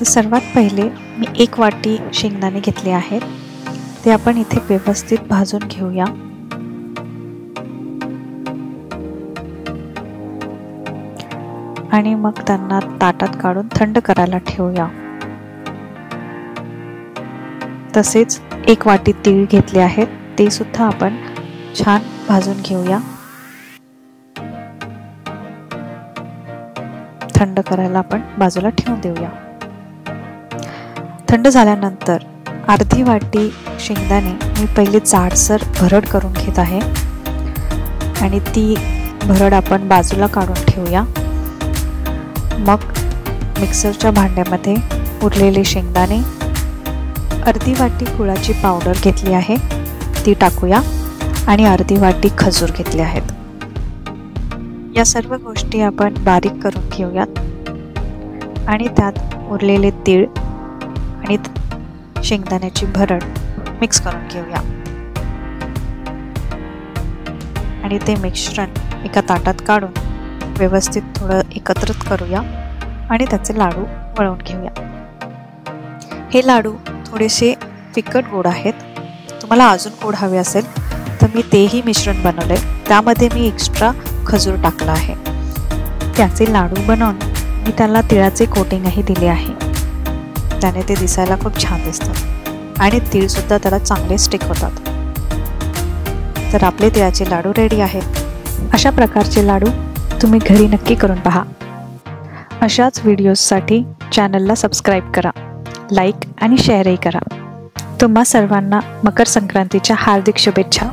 तर सर्वात पहिले मी 1 वाटी शेंगदाणे घेतले आहेत, ते आपण इथे व्यवस्थित भाजून घेऊया। आणि मग त्यांना ताटात काढून थंड करायला ठेवूया। तसेच 1 वाटी तीळ घेतले आहेत, ते सुद्धा आपण छान भाजून घेऊया। थंड करायला आपण बाजूला ठेवून देऊया। थंड झाल्यानंतर अर्धी वाटी शेंगदाणे मी पहिले जाडसर भरड करून घेत आहे आणि ती भरड आपण बाजूला काढून ठेवूया। मग मिक्सरच्या भांड्यामध्ये उरलेले शेंगदाणे, अर्धी वाटी गुळाची पावडर घेतली आहे ती टाकूया आणि अर्धी वाटी खजूर घेतले आहेत। या सर्व गोष्टी आपण बारीक करून घेऊयात आणि त्यात उरलेले तीळ आणि शेंगदाण्याची भरड मिक्स करून घेऊया आणि ते मिश्रण एका ताटात काढून व्यवस्थित थोडं एकत्रित करूया आणि त्याचे लाडू वळवून घेऊया। हे लाडू थोडेसे फिकट गोड आहेत, तुम्हाला अजून गोड हवे असेल तर मी तेही मिश्रण बनवले, त्यामध्ये मी एक्स्ट्रा खजूर टाकला आहे। त्याचे लाडू बनवून मी त्याला तिळाचे कोटिंगही दिले आहे, त्याने ते दिसायला खूप छान दिसतात आणि तीळ सुद्धा त्याला चांगले स्टिक होतात। तर आपले तिळाचे लाडू रेडी आहेत। अशा प्रकारचे लाडू तुम्ही घरी नक्की करून पहा। अशाच व्हिडिओजसाठी चॅनलला सबस्क्राईब करा, लाईक आणि शेअरही करा। तुम्हा सर्वांना मकर संक्रांतीच्या हार्दिक शुभेच्छा।